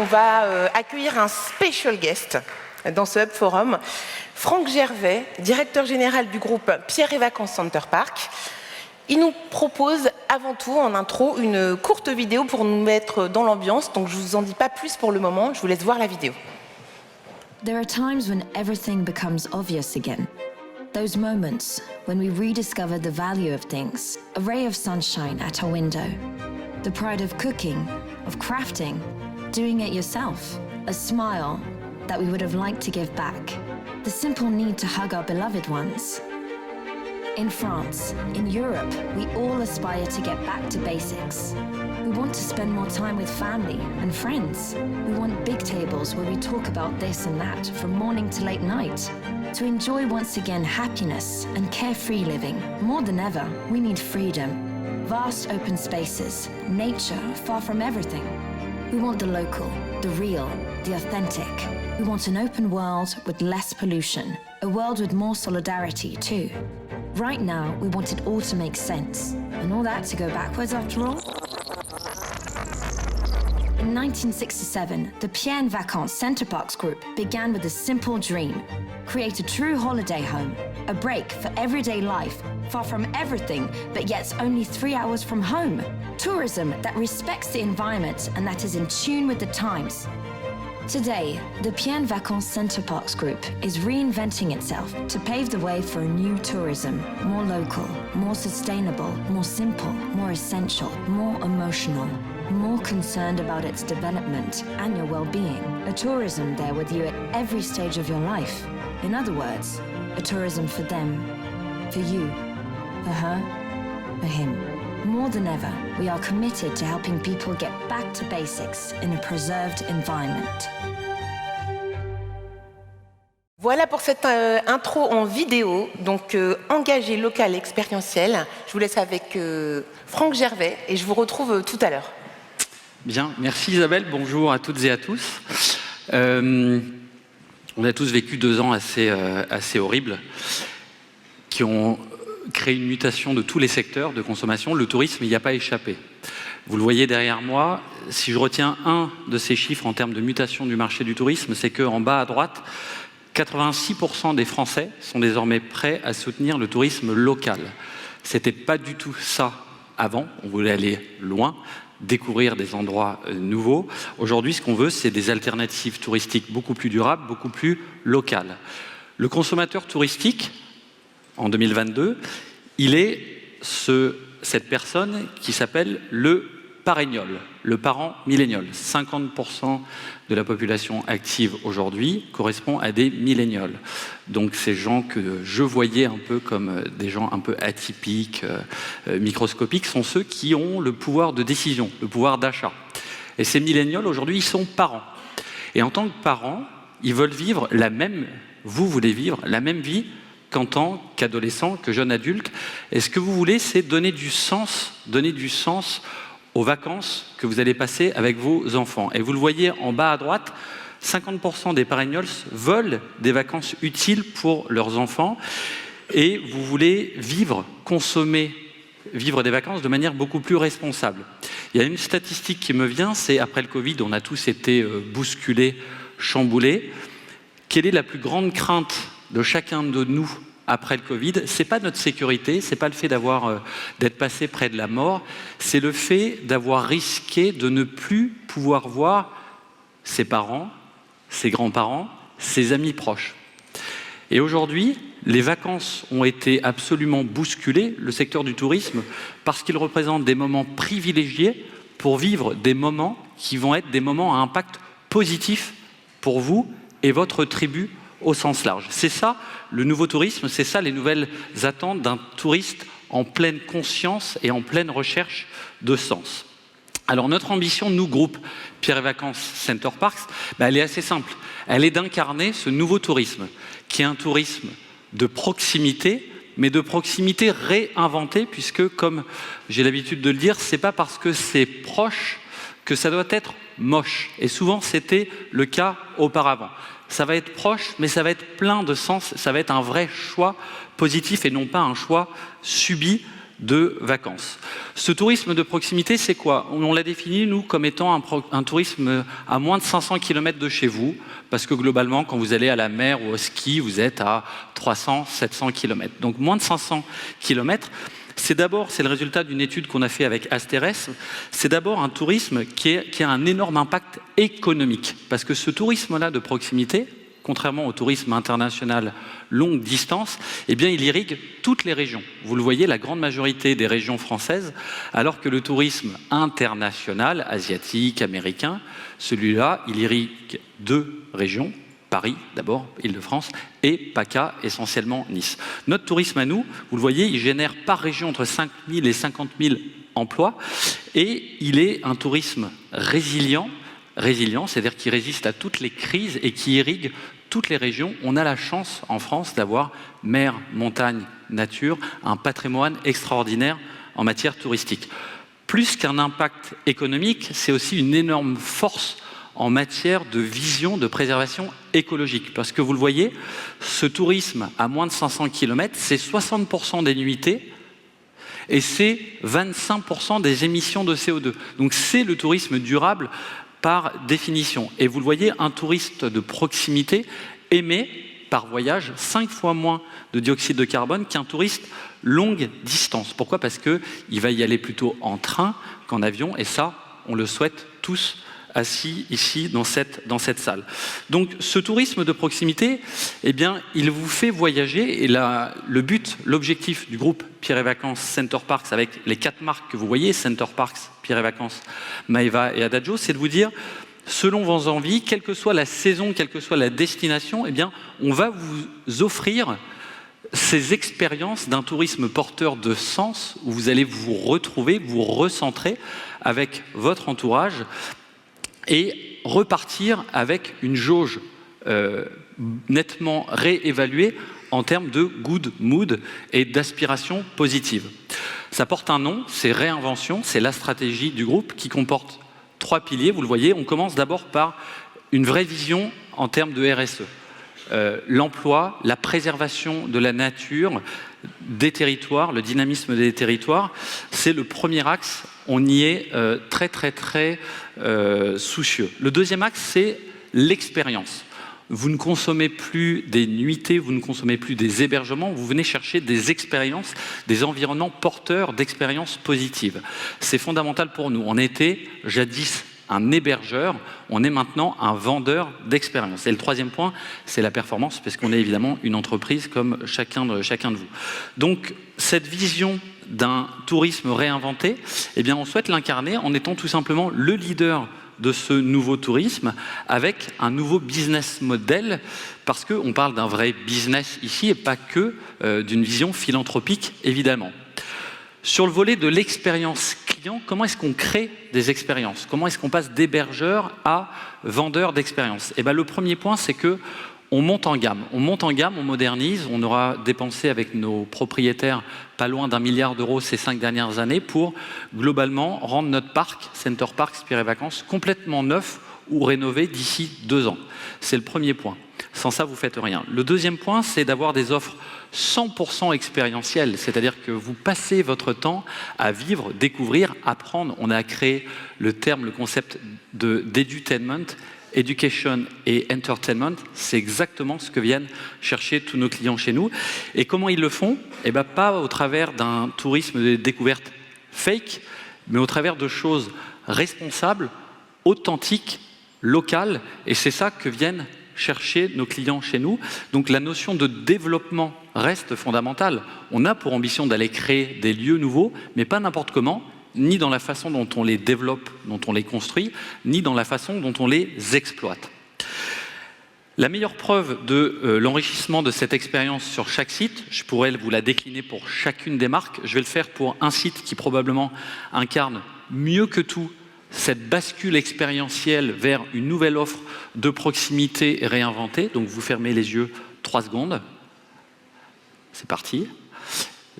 va accueillir un special guest dans ce Hub Forum, Franck Gervais, directeur général du groupe Pierre et Vacances Center Parcs. Il nous propose avant tout en intro une courte vidéo pour nous mettre dans l'ambiance, donc je ne vous en dis pas plus pour le moment, je vous laisse voir la vidéo. There are times when everything becomes obvious again. Those moments when we rediscover the value of things, a ray of sunshine at our window, the pride of cooking, of crafting, doing it yourself, a smile that we would have liked to give back, the simple need to hug our beloved ones. In France, in Europe, we all aspire to get back to basics. We want to spend more time with family and friends. We want big tables where we talk about this and that from morning to late night. To enjoy once again happiness and carefree living. More than ever, we need freedom. Vast open spaces, nature far from everything. We want the local, the real, the authentic. We want an open world with less pollution. A world with more solidarity too. Right now, we want it all to make sense. And all that to go backwards after all? In 1967, the Pierre et Vacances Center Parcs Group began with a simple dream. Create a true holiday home, a break for everyday life, far from everything, but yet only 3 hours from home. Tourism that respects the environment and that is in tune with the times. Today, the Pierre et Vacances Center Parcs Group is reinventing itself to pave the way for a new tourism, more local, more sustainable, more simple, more essential, more emotional, more concerned about its development and your well-being. A tourism there with you at every stage of your life. In other words, a tourism for them, for you, for her, for him. More than ever, we are committed to helping people get back to basics in a preserved environment. Voilà pour cette intro en vidéo, donc engagé, local, expérientiel. Je vous laisse avec Franck Gervais et je vous retrouve tout à l'heure. Bien, merci Isabelle, bonjour à toutes et à tous. On a tous vécu 2 ans assez horribles qui ont créé une mutation de tous les secteurs de consommation. Le tourisme, il n'y a pas échappé. Vous le voyez derrière moi, si je retiens un de ces chiffres en termes de mutation du marché du tourisme, c'est qu'en bas à droite, 86% des Français sont désormais prêts à soutenir le tourisme local. C'était pas du tout ça avant, on voulait aller loin, découvrir des endroits nouveaux. Aujourd'hui, ce qu'on veut, c'est des alternatives touristiques beaucoup plus durables, beaucoup plus locales. Le consommateur touristique, en 2022, il est cette personne qui s'appelle le pareignol, le parent millénial. 50% de la population active aujourd'hui correspond à des millénials. Donc ces gens que je voyais un peu comme des gens un peu atypiques, microscopiques, sont ceux qui ont le pouvoir de décision, le pouvoir d'achat. Et ces millénials, aujourd'hui, ils sont parents. Et en tant que parents, ils veulent vivre vous voulez vivre la même vie qu'en tant qu'adolescent, que jeune adulte. Et ce que vous voulez, c'est donner du sens aux vacances que vous allez passer avec vos enfants. Et vous le voyez en bas à droite, 50% des pareignals veulent des vacances utiles pour leurs enfants. Et vous voulez vivre des vacances de manière beaucoup plus responsable. Il y a une statistique qui me vient, c'est après le Covid, on a tous été bousculés, chamboulés. Quelle est la plus grande crainte de chacun de nous après le Covid? C'est pas notre sécurité, c'est pas le fait d'être passé près de la mort, c'est le fait d'avoir risqué de ne plus pouvoir voir ses parents, ses grands-parents, ses amis proches. Et aujourd'hui, les vacances ont été absolument bousculées, le secteur du tourisme, parce qu'il représente des moments privilégiés pour vivre des moments qui vont être des moments à impact positif pour vous et votre tribu au sens large. C'est ça le nouveau tourisme, c'est ça les nouvelles attentes d'un touriste en pleine conscience et en pleine recherche de sens. Alors notre ambition, nous, groupe Pierre et Vacances Center Parcs, elle est assez simple. Elle est d'incarner ce nouveau tourisme, qui est un tourisme de proximité, mais de proximité réinventée, puisque, comme j'ai l'habitude de le dire, c'est pas parce que c'est proche que ça doit être moche. Et souvent, c'était le cas auparavant. Ça va être proche, mais ça va être plein de sens, ça va être un vrai choix positif et non pas un choix subi de vacances. Ce tourisme de proximité, c'est quoi? On l'a défini, nous, comme étant un tourisme à moins de 500 km de chez vous, parce que globalement, quand vous allez à la mer ou au ski, vous êtes à 300, 700 km. Donc moins de 500 km, c'est le résultat d'une étude qu'on a fait avec Asterès, c'est d'abord un tourisme qui a un énorme impact économique, parce que ce tourisme-là de proximité, contrairement au tourisme international longue distance, eh bien, il irrigue toutes les régions. Vous le voyez, la grande majorité des régions françaises, alors que le tourisme international, asiatique, américain, celui-là, il irrigue 2 régions, Paris d'abord, Île-de-France, et PACA, essentiellement Nice. Notre tourisme à nous, vous le voyez, il génère par région entre 5 000 et 50 000 emplois, et il est un tourisme résilient, c'est-à-dire qui résiste à toutes les crises et qui irrigue toutes les régions. On a la chance en France d'avoir mer, montagne, nature, un patrimoine extraordinaire en matière touristique. Plus qu'un impact économique, c'est aussi une énorme force en matière de vision de préservation écologique. Parce que vous le voyez, ce tourisme à moins de 500 km, c'est 60% des nuitées et c'est 25% des émissions de CO2. Donc c'est le tourisme durable par définition. Et vous le voyez, un touriste de proximité émet par voyage 5 fois moins de dioxyde de carbone qu'un touriste longue distance. Pourquoi? Parce qu'il va y aller plutôt en train qu'en avion, et ça, on le souhaite tous assis ici dans cette salle. Donc ce tourisme de proximité, eh bien, il vous fait voyager, et le but, l'objectif du groupe Pierre et Vacances Center Parcs, avec les 4 marques que vous voyez, Center Parcs, Pierre et Vacances, Maeva et Adagio, c'est de vous dire, selon vos envies, quelle que soit la saison, quelle que soit la destination, eh bien, on va vous offrir ces expériences d'un tourisme porteur de sens, où vous allez vous retrouver, vous recentrer avec votre entourage, et repartir avec une jauge nettement réévaluée en termes de good mood et d'aspiration positive. Ça porte un nom, c'est Réinvention, c'est la stratégie du groupe qui comporte 3 piliers, vous le voyez. On commence d'abord par une vraie vision en termes de RSE. L'emploi, la préservation de la nature, des territoires, le dynamisme des territoires, c'est le premier axe. On y est très soucieux. Le deuxième axe, c'est l'expérience. Vous ne consommez plus des nuitées, vous ne consommez plus des hébergements, vous venez chercher des expériences, des environnements porteurs d'expériences positives. C'est fondamental pour nous. On était jadis un hébergeur, on est maintenant un vendeur d'expérience. Et le troisième point, c'est la performance, parce qu'on est évidemment une entreprise comme chacun de vous. Donc, cette vision d'un tourisme réinventé, eh bien, on souhaite l'incarner en étant tout simplement le leader de ce nouveau tourisme avec un nouveau business model, parce qu'on parle d'un vrai business ici et pas que d'une vision philanthropique, évidemment. Sur le volet de l'expérience client, comment est-ce qu'on crée des expériences? Comment est-ce qu'on passe d'hébergeur à vendeur d'expériences? Eh bien, le premier point, c'est que on monte en gamme. On monte en gamme, on modernise. On aura dépensé avec nos propriétaires pas loin d'1 milliard d'euros ces 5 dernières années pour globalement rendre notre parc, Center Parcs, Pierre et Vacances, complètement neuf ou rénové d'ici 2 ans. C'est le premier point. Sans ça, vous ne faites rien. Le deuxième point, c'est d'avoir des offres 100% expérientielles, c'est-à-dire que vous passez votre temps à vivre, découvrir, apprendre. On a créé le concept d'edutainment, education et entertainment. C'est exactement ce que viennent chercher tous nos clients chez nous. Et comment ils le font? Eh bien, pas au travers d'un tourisme de découverte fake, mais au travers de choses responsables, authentiques, locales. Et c'est ça que viennent chercher nos clients chez nous. Donc la notion de développement reste fondamentale. On a pour ambition d'aller créer des lieux nouveaux, mais pas n'importe comment, ni dans la façon dont on les développe, dont on les construit, ni dans la façon dont on les exploite. La meilleure preuve de l'enrichissement de cette expérience sur chaque site, je pourrais vous la décliner pour chacune des marques. Je vais le faire pour un site qui probablement incarne mieux que tout cette bascule expérientielle vers une nouvelle offre de proximité réinventée. Donc vous fermez les yeux 3 secondes. C'est parti.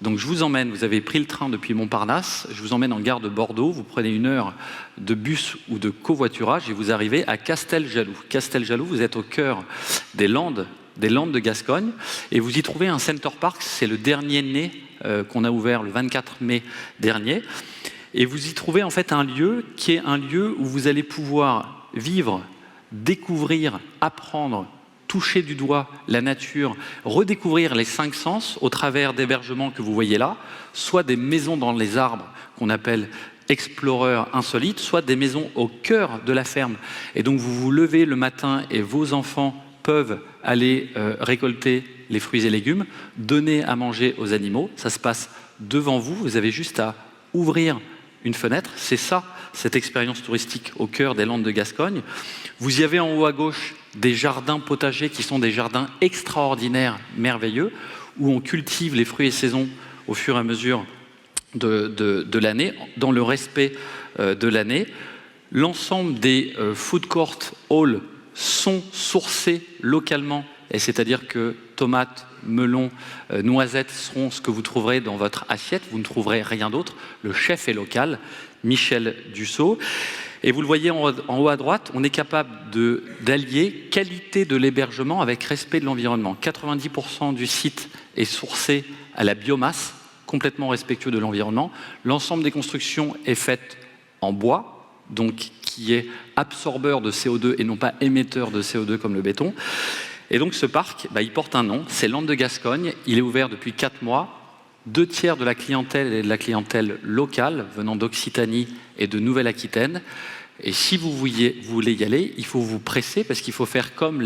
Donc je vous emmène, vous avez pris le train depuis Montparnasse, je vous emmène en gare de Bordeaux, vous prenez 1 heure de bus ou de covoiturage et vous arrivez à Casteljaloux. Casteljaloux, vous êtes au cœur des Landes de Gascogne, et vous y trouvez un Center Parcs, c'est le dernier né qu'on a ouvert le 24 mai dernier. Et vous y trouvez en fait un lieu qui est un lieu où vous allez pouvoir vivre, découvrir, apprendre, toucher du doigt la nature, redécouvrir les 5 sens au travers d'hébergements que vous voyez là, soit des maisons dans les arbres qu'on appelle exploreurs insolites, soit des maisons au cœur de la ferme. Et donc vous vous levez le matin et vos enfants peuvent aller récolter les fruits et légumes, donner à manger aux animaux. Ça se passe devant vous, vous avez juste à ouvrir une fenêtre. C'est ça, cette expérience touristique au cœur des Landes de Gascogne. Vous y avez en haut à gauche des jardins potagers qui sont des jardins extraordinaires, merveilleux, où on cultive les fruits et saisons au fur et à mesure de l'année, dans le respect de l'année. L'ensemble des food court halls sont sourcés localement, et c'est-à-dire que tomates, melons, noisettes seront ce que vous trouverez dans votre assiette, vous ne trouverez rien d'autre. Le chef est local, Michel Dussault. Et vous le voyez en haut à droite, on est capable d'allier qualité de l'hébergement avec respect de l'environnement. 90% du site est sourcé à la biomasse, complètement respectueux de l'environnement. L'ensemble des constructions est faite en bois, donc qui est absorbeur de CO2 et non pas émetteur de CO2 comme le béton. Et donc ce parc, il porte un nom, c'est Landes de Gascogne. Il est ouvert depuis 4 mois. 2 tiers de la clientèle est de la clientèle locale, venant d'Occitanie et de Nouvelle-Aquitaine. Et si vous voulez y aller, il faut vous presser parce qu'il faut faire comme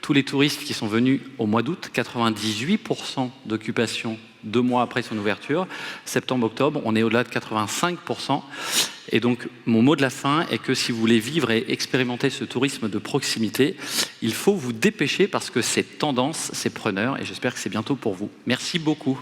tous les touristes qui sont venus au mois d'août, 98% d'occupation 2 mois après son ouverture. Septembre-octobre, on est au-delà de 85%. Et donc, mon mot de la fin est que si vous voulez vivre et expérimenter ce tourisme de proximité, il faut vous dépêcher parce que c'est tendance, c'est preneur, et j'espère que c'est bientôt pour vous. Merci beaucoup.